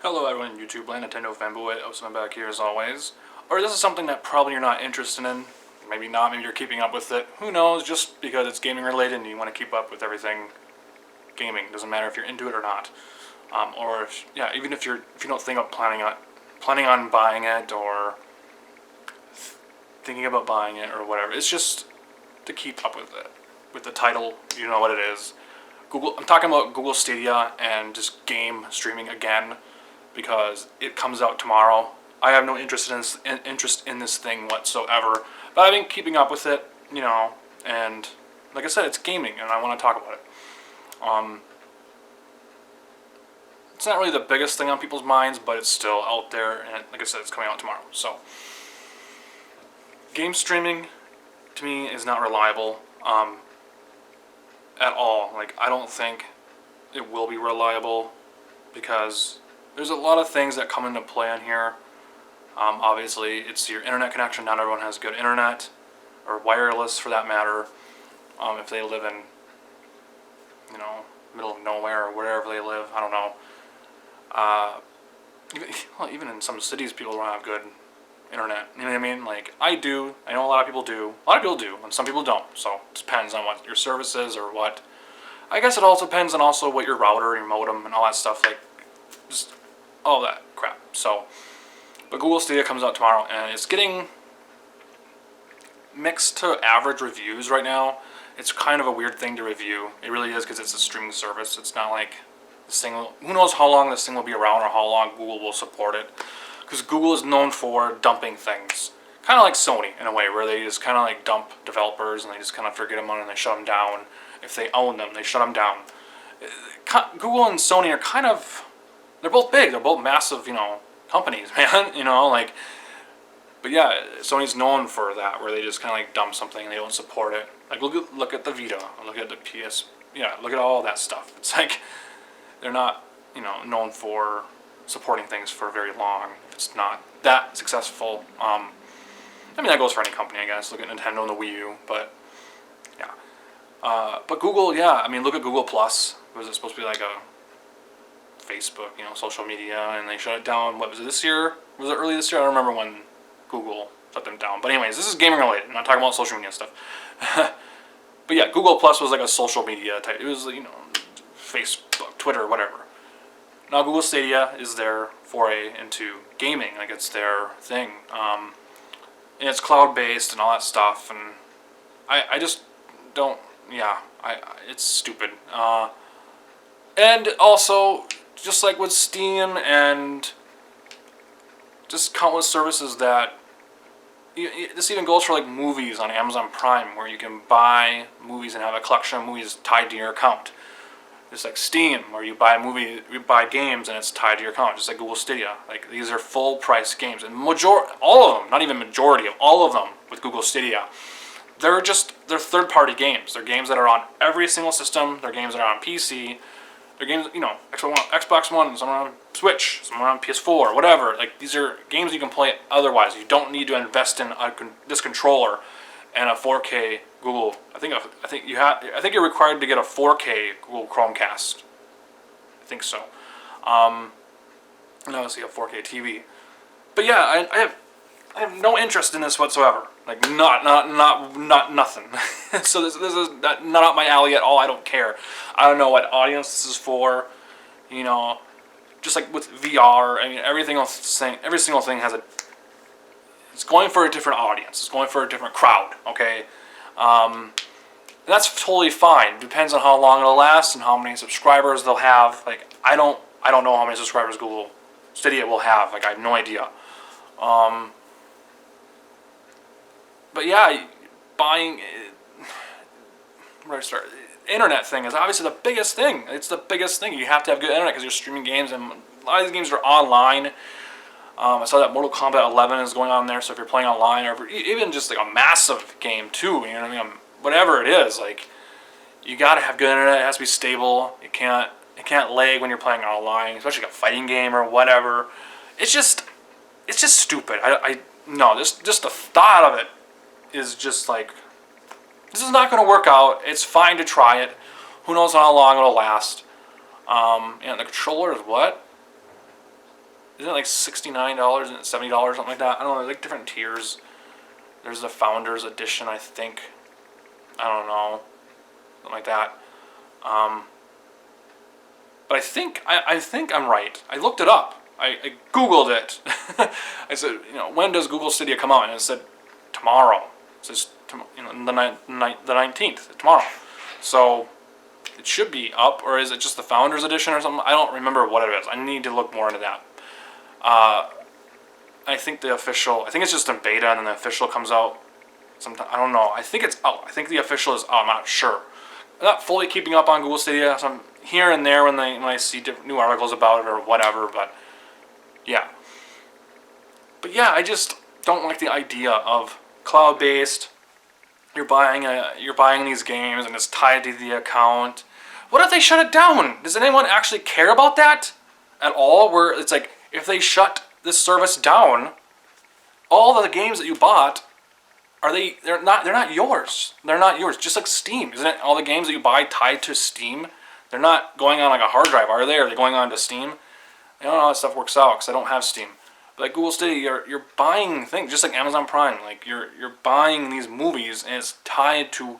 Hello everyone in YouTube land, Nintendo fanboy, I'm back here as always. Or this is something that probably you're not interested in, maybe not, maybe you're keeping up with it, who knows, just because it's gaming related and you want to keep up with everything gaming, doesn't matter if you're into it or not. Or if, yeah, even if you don't think of planning on buying it or thinking about buying it or whatever, it's just to keep up with it. With the title, you know what it is. I'm talking about Google Stadia and just game streaming again, because it comes out tomorrow. I have no interest in this thing whatsoever, but I've been keeping up with it, and like I said, it's gaming, and I want to talk about it. It's not really the biggest thing on people's minds, but it's still out there, and like I said, it's coming out tomorrow. So, game streaming, to me, is not reliable at all. Like, I don't think it will be reliable, because there's a lot of things that come into play on here. Obviously, it's your internet connection. Not everyone has good internet, or wireless for that matter. If they live in, middle of nowhere or wherever they live, I don't know. Even in some cities, people don't have good internet. You know what I mean? Like, I do. I know a lot of people do. A lot of people do, and some people don't. So it depends on what your service is or what. I guess it also depends on also what your router, your modem, and all that stuff, like, just all that crap. So, but Google Stadia comes out tomorrow, and it's getting mixed to average reviews right now. It's kind of a weird thing to review. It really is, because it's a streaming service. It's not like this thing. Who knows how long this thing will be around or how long Google will support it? Because Google is known for dumping things, kind of like Sony in a way, where they just kind of like dump developers and they just kind of forget them on and they shut them down. If they own them, they shut them down. Google and Sony are kind of, they're both big. They're both massive, companies, man. But yeah, Sony's known for that, where they just kind of like dump something and they don't support it. Like look at the Vita, look at the PS, look at all that stuff. It's like they're not, known for supporting things for very long. It's not that successful. That goes for any company, I guess. Look at Nintendo and the Wii U, but yeah. But Google, yeah, look at Google Plus. Was it supposed to be like a Facebook, social media, and they shut it down? What was it, this year? Was it early this year? I don't remember when Google shut them down. But anyways, this is gaming related. I'm not talking about social media stuff. But yeah, Google Plus was like a social media type. It was, Facebook, Twitter, whatever. Now Google Stadia is their foray into gaming. Like, it's their thing. And it's cloud-based and all that stuff. And I just don't, it's stupid. And also, just like with Steam and just countless services that, this even goes for like movies on Amazon Prime, where you can buy movies and have a collection of movies tied to your account. Just like Steam, where you buy games and it's tied to your account, just like Google Stadia. Like, these are full price games, and all of them, not even majority of all of them with Google Stadia, they're third party games. They're games that are on every single system. They're games that are on PC. They're games, Xbox One, some are on Switch, some are on PS4, whatever. Like, these are games you can play otherwise. You don't need to invest in this controller and a 4K Google. I think you're required to get a 4K Google Chromecast. I think so. And obviously a 4K TV. But yeah, I have no interest in this whatsoever. Like, not nothing. So this is not up my alley at all. I don't care. I don't know what audience this is for. Just like with VR, every single thing has it's going for a different audience. It's going for a different crowd. Okay, and that's totally fine. Depends on how long it'll last and how many subscribers they'll have. Like, I don't know how many subscribers Google Stadia will have. Like, I have no idea. But yeah, buying, where do I start? Internet thing is obviously the biggest thing. It's the biggest thing. You have to have good internet because you're streaming games, and a lot of these games are online. I saw that Mortal Kombat 11 is going on there, so if you're playing online, or even just like a massive game too, whatever it is, like, you gotta have good internet. It has to be stable. It can't lag when you're playing online, especially like a fighting game or whatever. It's just stupid. Just the thought of it is just like, this is not going to work out. It's fine to try it. Who knows how long it'll last. And the controller is what? isn't it like $69 and $70, something like that? I don't know, like different tiers. There's the Founders Edition, I think. I don't know, something like that. But I think I'm right. I looked it up. I Googled it. I said, when does Google Stadia come out? And it said tomorrow. It says the 19th, tomorrow. So it should be up, or is it just the Founders Edition or something? I don't remember what it is. I need to look more into that. I think it's just in beta, and then the official comes out sometime. I don't know. I think it's out. I think the official is out. I'm not sure. I'm not fully keeping up on Google Stadia. So I'm here and there when I see new articles about it or whatever. But yeah. But yeah, I just don't like the idea of cloud-based. You're buying these games and it's tied to the account. What if they shut it down? Does anyone actually care about that at all? Where it's like, if they shut this service down, all the games that you bought, they're not yours. They're not yours. Just like Steam. Isn't it all the games that you buy tied to Steam? They're not going on like a hard drive, are they? Are they going on to Steam? I don't know how that stuff works out because I don't have Steam. But like Google Stadia, you're buying things just like Amazon Prime. Like you're buying these movies and it's tied to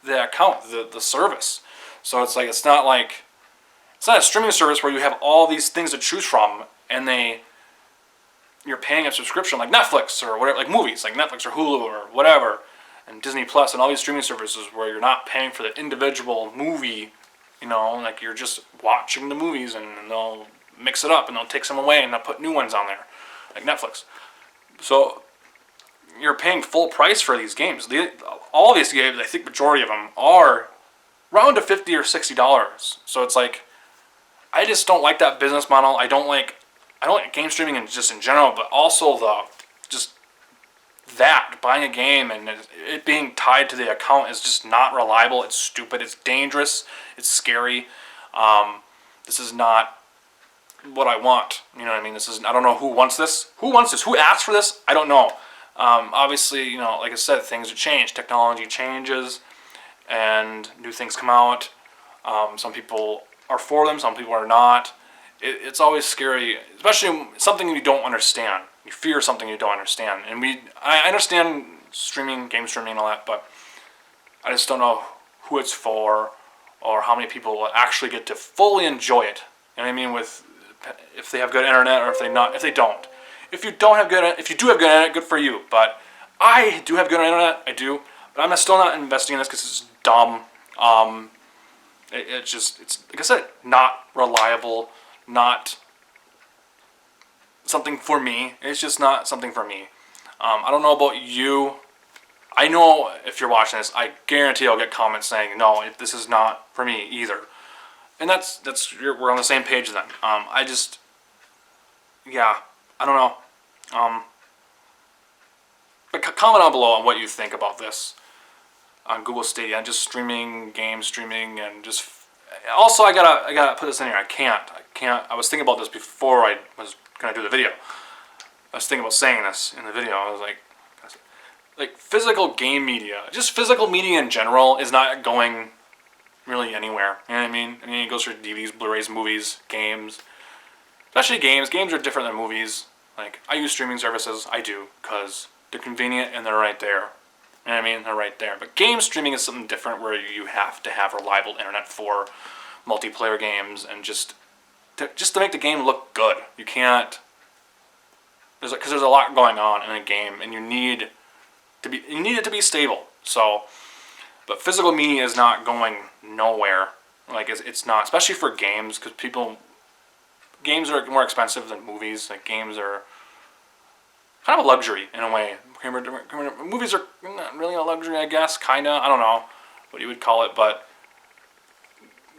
the account, the service. So it's like it's not a streaming service where you have all these things to choose from and you're paying a subscription like Netflix or whatever, like movies like Netflix or Hulu or whatever, and Disney Plus and all these streaming services where you're not paying for the individual movie, like you're just watching the movies and they'll mix it up and they'll take some away and they'll put new ones on there, like Netflix. So you're paying full price for these games. All these games, I think majority of them are around to $50 or $60. So it's like, I just don't like that business model. I don't like game streaming in general, but also buying a game and it being tied to the account is just not reliable. It's stupid. It's dangerous. It's scary. This is not what I want. You know what I mean? I don't know who wants this. Who wants this? Who asked for this? I don't know. Obviously, like I said, things have changed. Technology changes and new things come out. Some people are for them. Some people are not. It's always scary, especially something you don't understand. You fear something you don't understand. And I understand game streaming and all that, but I just don't know who it's for or how many people will actually get to fully enjoy it. You know what I mean? If they have good internet or if they don't. If you do have good internet, good for you. But I do have good internet, I do. But I'm still not investing in this because it's dumb. It's like I said, not reliable. Not something for me. It's just not something for me. I don't know about you. I know if you're watching this, I guarantee I'll get comments saying, no, this is not for me either. And we're on the same page then. I don't know. But comment down below on what you think about this on Google Stadia, just game streaming, and just. Also, I gotta put this in here. I can't. I was thinking about this before I was gonna do the video. I was thinking about saying this in the video. I was like physical game media, just physical media in general, is not going really anywhere. You know what I mean? I mean, it goes for DVDs, Blu-rays, movies, games. Especially games. Games are different than movies. Like, I use streaming services. I do, because they're convenient and they're right there. You know what I mean? They're right there. But game streaming is something different where you have to have reliable internet for multiplayer games and just to make the game look good. You can't... Because there's a lot going on in a game and you need it to be stable. So... But physical media is not going nowhere. Like, it's not, especially for games, because games are more expensive than movies. Like, games are kind of a luxury in a way. Movies are not really a luxury, I guess, kind of. I don't know what you would call it, but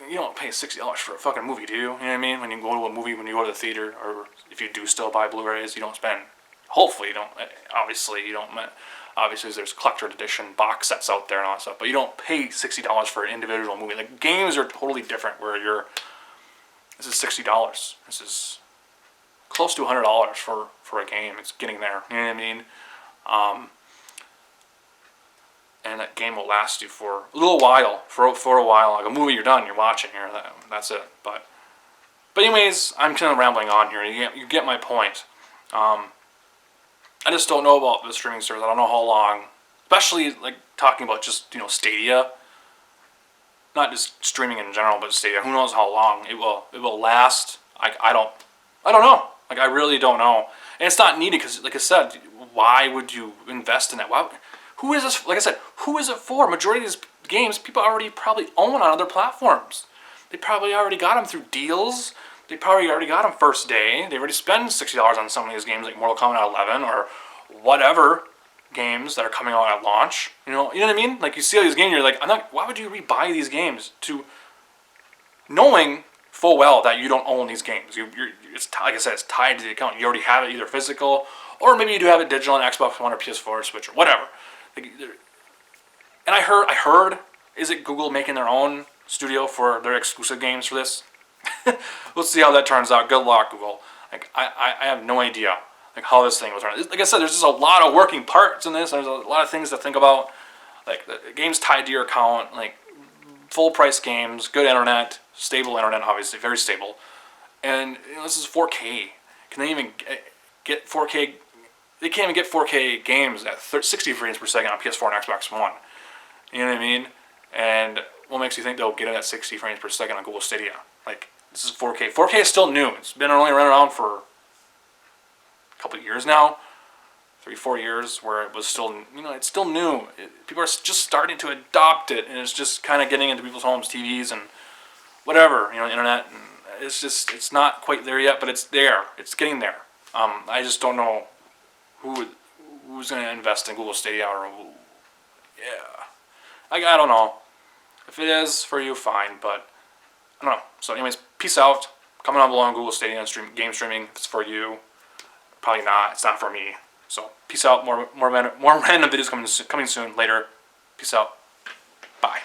you don't pay $60 for a fucking movie, do you? You know what I mean? When you go to a movie, when you go to the theater, or if you do still buy Blu-rays, you don't spend. Hopefully, you don't. Obviously, you don't. Obviously, there's collector edition box sets out there and all that stuff, but you don't pay $60 for an individual movie. Like, games are totally different. This is $60. This is close to $100 for a game. It's getting there. You know what I mean? And that game will last you for a little while. For a while, like a movie, you're done. You're watching. That's it. But But anyways, I'm kind of rambling on here. You get my point. I just don't know about the streaming service. I don't know how long, especially like talking about just Stadia, not just streaming in general, but Stadia. Who knows how long it will last? I don't know. Like I really don't know. And it's not needed because, like I said, why would you invest in that? Who is this? Like I said, who is it for? Majority of these games people already probably own on other platforms. They probably already got them through deals. They probably already got them first day. They already spend $60 on some of these games like Mortal Kombat 11 or whatever games that are coming out at launch. You know what I mean? Like you see all these games, you're like, why would you rebuy these games knowing full well that you don't own these games? It's like I said, it's tied to the account. You already have it either physical or maybe you do have it digital on Xbox One or PS4 or Switch or whatever. And I heard, is it Google making their own studio for their exclusive games for this? We'll see how that turns out. Good luck, Google. Like I have no idea like how this thing will turn. Like I said, there's just a lot of working parts in this. There's a lot of things to think about. Like the games tied to your account, like full price games, good internet, stable internet, obviously very stable. And this is 4K. Can they even get 4K? They can't even get 4K games at 60 frames per second on PS4 and Xbox One. You know what I mean? And what makes you think they'll get it at 60 frames per second on Google Stadia? Like, this is 4K. 4K is still new. It's been only running around for a couple of years now. 3-4 years where it was still, it's still new. People are just starting to adopt it, and it's just kind of getting into people's homes, TVs, and whatever, internet. And it's not quite there yet, but it's there. It's getting there. I just don't know who's going to invest in Google Stadia or yeah. I don't know. If it is for you, fine, but I don't know. So anyways, peace out. Comment down below on Google Stadia and game streaming. If it's for you, probably not. It's not for me. So peace out. More random videos coming soon. Later. Peace out. Bye.